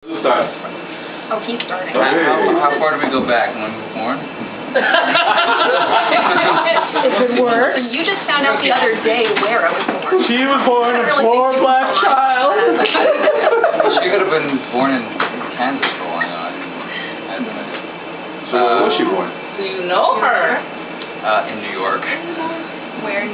Who starts? Oh, he's starting. How far do we go back when we were born? If it works. You just found out the other day where I was born. She was born a poor black child. She could have been born in Kansas for all I know. I have no idea. So where was she born? Do you know her? In New York. Where?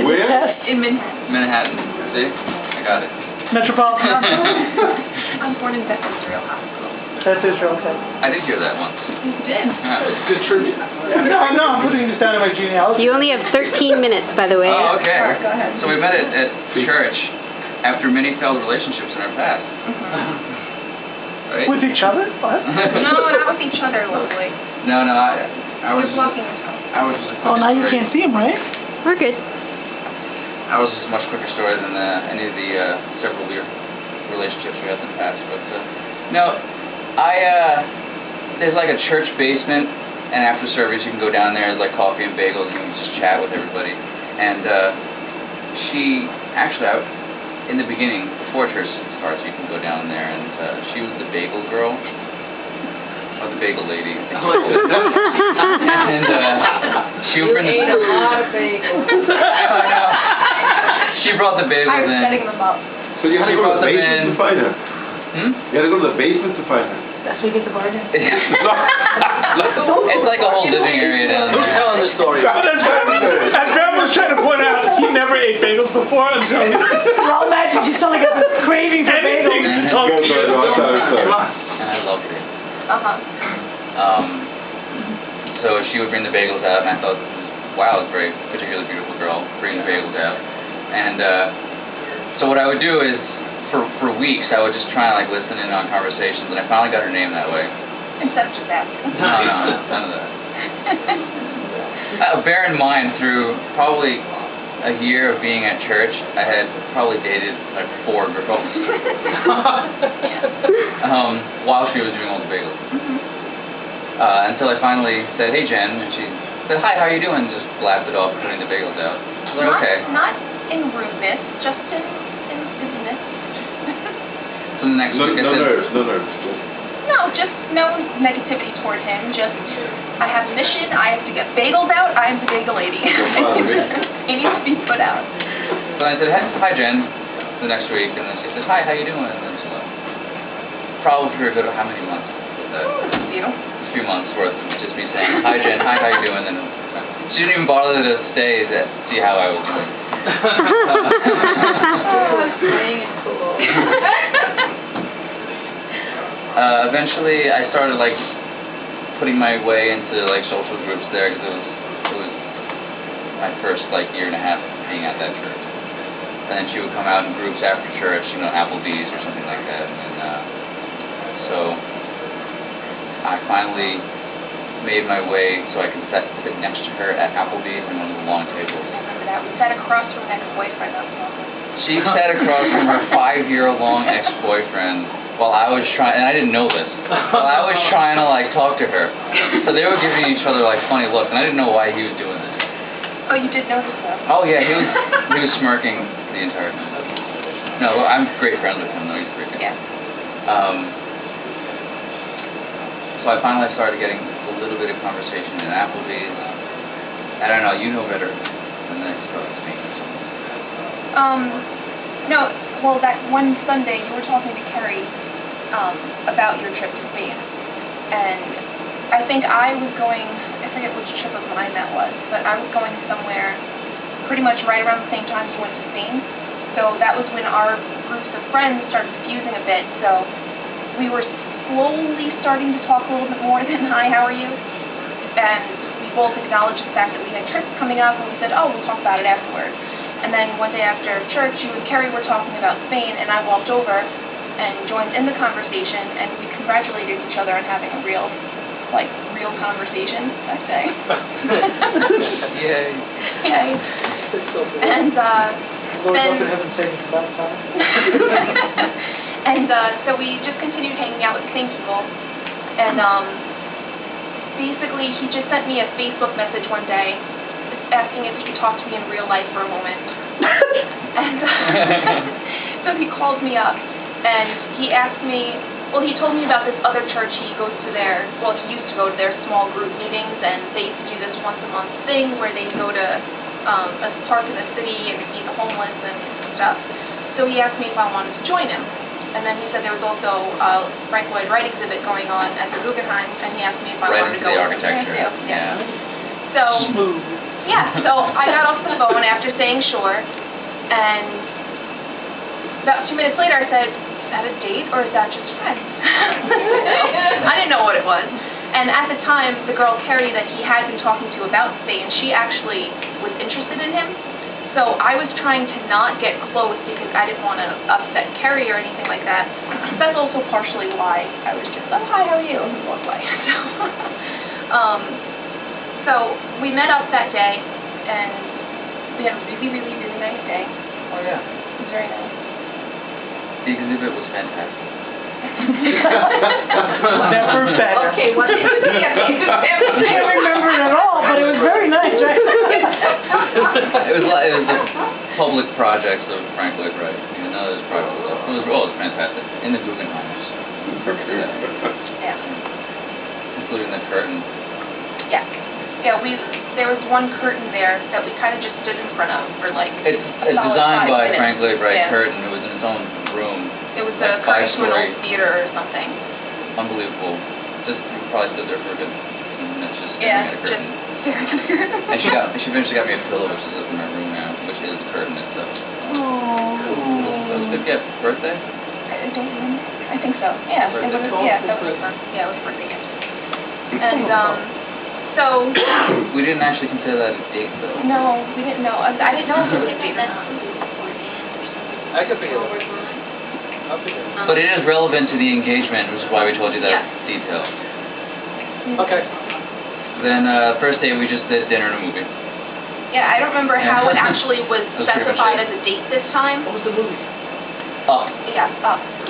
Where? In Manhattan. Manhattan. See? I got it. Metropolitan Hospital? I was born in Beth Israel Hospital. That's Israel, okay. I did hear that once. You did? Yeah. Good trivia. No, I'm putting this down in my genealogy. You only have 13 minutes, by the way. Oh, okay. Alright, go ahead. So we met at church after many failed relationships in our past. Right? With each other? What? No, not with each other, lovely. No, I was. You're blocking yourself. I was just a Oh, now you quicker can't see him, right? We're good. I was just a much quicker story than any of the several weird relationships we had in the past. But no, there's like a church basement, and after service you can go down there. There's like coffee and bagels, and you can just chat with everybody. And she actually, in the beginning, before church starts, you can go down there, and she was the bagel girl. Or the bagel lady. And she would bring ate a lot of bagels. I know. She brought the bagels I was in. setting them up. So you had to go to the basement to find her? You had to go to the basement to find her? That's where you get the bargain. It's like a whole living area down Who's there. telling the story? As Grandma was trying to point out, he never ate bagels before until... Well, imagine you suddenly got this craving for bagels. Mhm. Oh, Go, shit. And I loved her. So she would bring the bagels out, and I thought, wow, it's a very particularly beautiful girl bringing the bagels out. And so what I would do is, for weeks, I would just try and like listen in on conversations, and I finally got her name that way. Instead of just asking. No, none of that. Bear in mind, through probably a year of being at church, I had probably dated like 4 girls. While she was doing all the bagels. Until I finally said, hey Jen, and she said, hi, how are you doing? Just laughed it off, putting the bagels out. I was like, okay. Not in rudeness, just in busyness. So the next week I said, No nerves. No, just no negativity toward him. Just, I have a mission. I have to get bagels out. I am the bagel lady. It needs to be put out. So I said, hi Jen, the next week, and then she says, hi, how you doing? And then she left. Probably for a good, how many months was that? You? A few months worth of just me saying, hi Jen, hi, how you doing? And she didn't even bother to stay to see how I was doing. Eventually, I started like putting my way into like social groups there, because it was my first like year and a half being at that church. And then she would come out in groups after church, you know, Applebee's or something like that. And so I finally made my way so I could sit next to her at Applebee's in one of the long tables. I remember that. We sat across from an ex-boyfriend. That was awesome. She sat across from her 5-year-long ex-boyfriend while I was trying, and I didn't know this, while I was trying to like talk to her. So they were giving each other like funny looks, and I didn't know why he was doing this. Oh, you did notice that? Oh yeah, he was smirking the entire time. No, I'm great friends with him though, he's great. Yeah. So I finally started getting a little bit of conversation in Applebee's. I don't know, you know better than this, so it's me. No, well, that one Sunday you were talking to Carrie about your trip to Spain, and I think I was going, I forget which trip of mine that was, but I was going somewhere pretty much right around the same time you went to Spain, so that was when our groups of friends started fusing a bit, so we were slowly starting to talk a little bit more than, hi, how are you? And we both acknowledged the fact that we had trips coming up, and we said, oh, we'll talk about it afterwards. And then one day after church, you and Carrie were talking about Spain, and I walked over and joined in the conversation, and we congratulated each other on having a real conversation that day. Yay. Yay. And Lord, then... up in heaven, save us about time. And so we just continued hanging out with the same people, and basically he just sent me a Facebook message one day asking if he could talk to me in real life for a moment. And so he called me up, And he asked me, well, he told me about this other church he goes to there. Well, he used to go to their small group meetings, and they used to do this once a month thing where they go to a park in the city and feed the homeless and stuff. So he asked me if I wanted to join him. And then he said there was also a Frank Lloyd Wright exhibit going on at the Guggenheim, and he asked me if I wanted to go. Right into the architecture. Yeah. So, yeah, so I got off the phone after saying sure, and about 2 minutes later I said, is that a date or is that just friends? I didn't know what it was. And at the time, the girl, Carrie, that he had been talking to about staying, she actually was interested in him. So I was trying to not get close because I didn't want to upset Carrie or anything like that. That's also partially why I was just, oh, hi, how are you? And walked away. So we met up that day, and we had a really, really, really nice day. Oh, yeah. It was very nice. The exhibit was fantastic. Never better. Okay, what is it? I can't remember it at all, but it was very nice, right? It was the public projects of Frank Lloyd Wright. None of his projects. It was fantastic. In the Guggenheim. Yeah. Including the curtain. Yeah. Yeah, there was one curtain there that we kind of just stood in front of for like It's a solid designed 5 by minutes. Frank Lloyd Wright Yeah. curtain. It was in its own room. It was like a curtain to an 5-story. old theater or something. Unbelievable. Just you probably stood there for a good minutes just staring Yeah, at a curtain. just And she eventually got me a pillow, which is up in my room now, which is the curtain itself. That was a good gift. Birthday? I don't remember. I think so. Yeah, it was. Yeah, that was fun. Yeah, it was a birthday gift. And so We didn't actually consider that a date, though. no, we didn't know. I didn't know if it was a date or not. I can figure it out. I'll figure it out. But it is relevant to the engagement, which is why we told you that Yeah. detail. Okay. Then first day we just did dinner and a movie. Yeah, I don't remember how it actually was That was pretty much specified it. as a date this time. What was the movie? Oh, Yeah,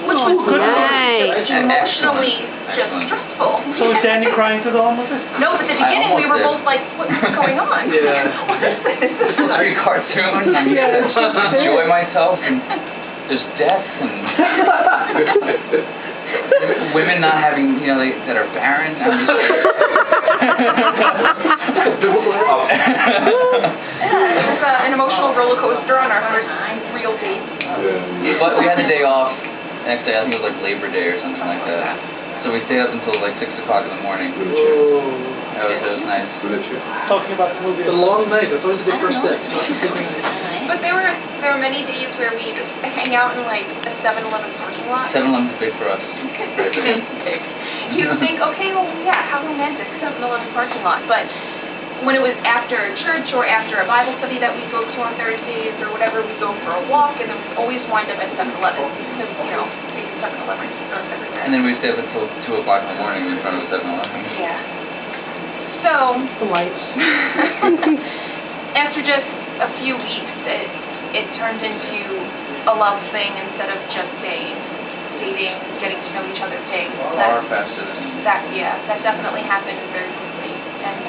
which was Nice. emotionally just Excellent. stressful. So was Danny crying through the whole movie? No, but at the I beginning we were almost both did. like, what's going on? Yeah. What is this? this is very cartoon. I'm Yeah, just enjoy myself, and there's death and women not having, that are barren. I'm just Yeah, it was an emotional roller coaster on our first real date. But we had the day off. Next day, I think it was like Labor Day or something like that. So we stayed up until like 6 o'clock in the morning. That was nice. Good at you. Talking about the movie. It's a long night. That's always a good first day. But there were many days where we just hang out in like a 7-Eleven parking lot. 7-Eleven's big for us. Very big. You would think, okay, well, yeah, how romantic, 7-Eleven parking lot. But when it was after church or after a Bible study that we go to on Thursdays or whatever, we go for a walk, and then we always wind up at 7-Eleven because, 7-Eleven are everywhere. And then we stayed up until 2 o'clock in the morning in front of a 7-Eleven. Yeah. So, The lights. after just a few weeks, it turned into a love thing instead of just a dating, getting to know each other thing. Our fastest. That definitely happened very quickly. And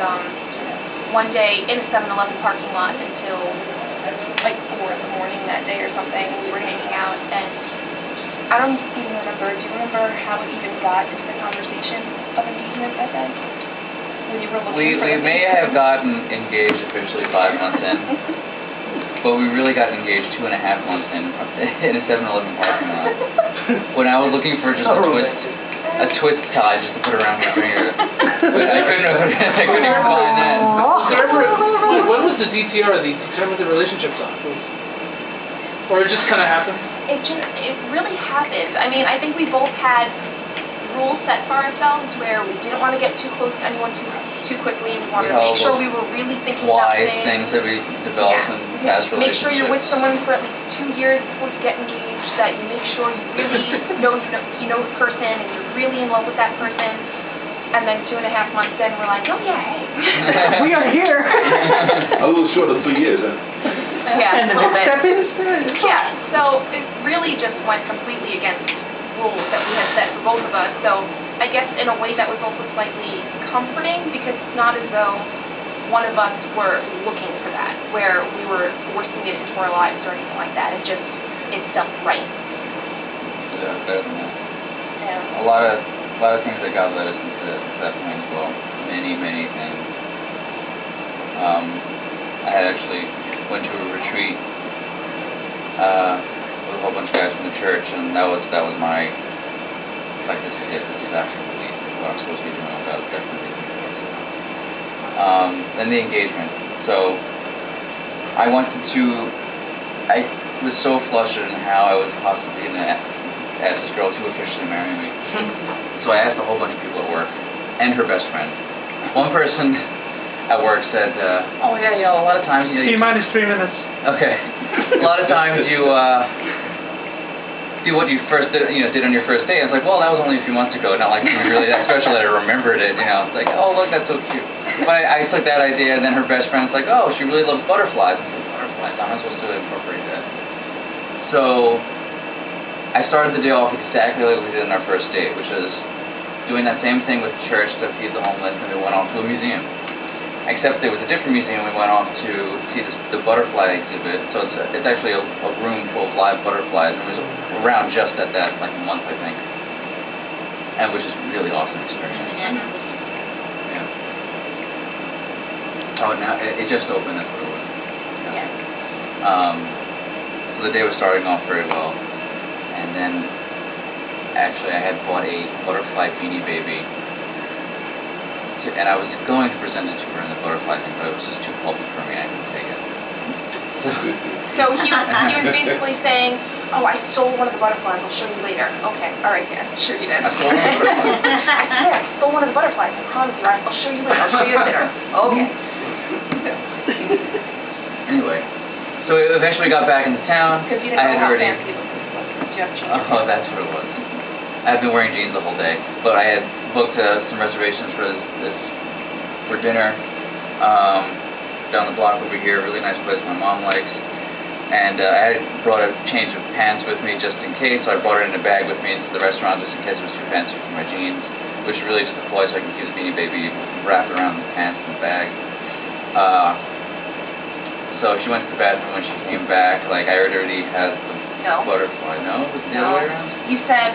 one day in a 7-Eleven parking lot until like 4 in the morning that day or something, we were hanging out, and I don't even remember. Do you remember how it even got into the conversation of engagement that day? When you were looking for We may have gotten engaged officially 5 months in, but we really got engaged 2.5 months in a 7-Eleven parking lot. When I was looking for just a twist tie just to put around my finger, but I couldn't even find that. When was the DTR, the determined the relationships on? Or it just kind of happened? It really happened. I mean, I think we both had rules set for ourselves where we didn't want to get too close to anyone too quickly. We wanted to make sure we were really thinking about Wise things. things that we developed in past relationships. Make sure you're with someone for at least 2 years before you get engaged, that you make sure you really know the person and you're really in love with that person. And then 2.5 months in, we're like, oh yeah, hey. We are here. A little short of 3 years, huh? Yeah, And a the little next bit. step is? Yeah, so it really just went completely against rules that we had set for both of us. So I guess in a way that was also slightly comforting because it's not as though one of us were looking for that, where we were forcing it into our lives or anything like that. It felt right. better than that. Yeah. A lot of things that God led us into that point as well. Many things. I had actually went to a retreat with a whole bunch of guys from the church, and that was my, like, this is it. This is actually what I'm supposed to be doing. That was definitely then the engagement. So I was so flustered in how I was possibly going to ask this girl to officially marry me. So I asked a whole bunch of people at work, and her best friend. One person at work said, oh yeah, a lot of times, T-minus 3 minutes. Okay. A lot of times you do what you first did on your first date. It's like, well, that was only a few months ago. Not like something really that special that I remembered it. It's like, oh, look, that's so cute. But I took that idea, and then her best friend's like, oh, she really loves butterflies. I said, butterflies? How am I supposed to incorporate that? So I started the day off exactly like we did on our first date, which is doing that same thing with church to feed the homeless, and we went off to a museum. Except it was a different museum. We went off to see the butterfly exhibit. So it's actually a room full of live butterflies, and it was around just at that, like, month, I think. And which is a really awesome experience. Yeah. Oh, now it just opened. That's what it was. Yeah. So the day was starting off very well, and then actually I had bought a butterfly Beanie Baby. And I was going to present it to her in the butterfly thing, but it was just too pulpy for me. I couldn't take it. So he was basically saying, oh, I stole one of the butterflies. I'll show you later. Okay, all right, yeah, sure you did. I stole one of the butterflies. I swear, I stole one of the butterflies. I promise you. I'll show you later. I'll show you later. Okay. Anyway, so we eventually got back into town. Because you I didn't had know how already. fancy it was. You have to change Oh, that's what it was. I've been wearing jeans the whole day, but I had booked some reservations for dinner down the block over here. Really nice place my mom likes, and I had brought a change of pants with me just in case. So I brought it in a bag with me into the restaurant just in case it was too fancy for my jeans, which is really just a ploy so I could use Beanie Baby wrapped around the pants in the bag. So she went to the bathroom. When she came back, like, I already had the butterfly. No, it was the other way around. You said,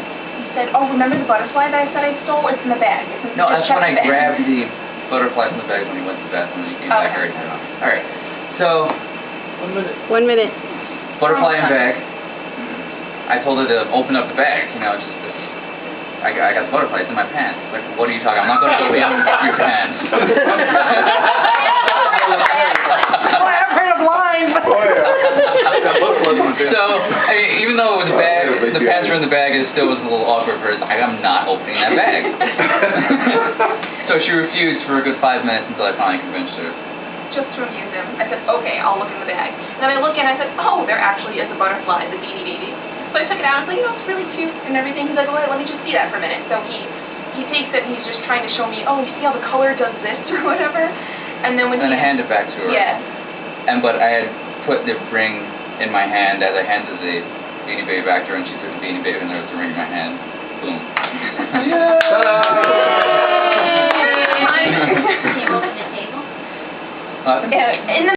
oh, remember the butterfly that I said I stole? It's in the bag. No, that's when I grabbed the butterfly from the bag when he went to the bathroom and he came back. I already had it on. Alright, so 1 minute. butterfly in bag. I told her to open up the bag, I got the butterfly, it's in my pants. Like, what are you talking? I'm not going to open up your pants. I'm afraid of lines. Oh, yeah. So, I mean, even though it was the pants were in the bag, it still was a little awkward for her. I'm not opening that bag. So she refused for a good 5 minutes until I finally convinced her. Just to amuse him. I said, okay, I'll look in the bag. And then I look in and I said, oh, there actually is a butterfly, the Beanie Baby. So I took it out and I was like, it's really cute and everything. He's like, let me just see that for a minute. So he takes it and he's just trying to show me, oh, you see how the color does this or whatever? And then when I handed it back to her. Yeah. But I had put the ring in my hand as I handed the Beanie Baby back to her, and she took the Beanie Baby and there was the ring in my hand. Boom. In the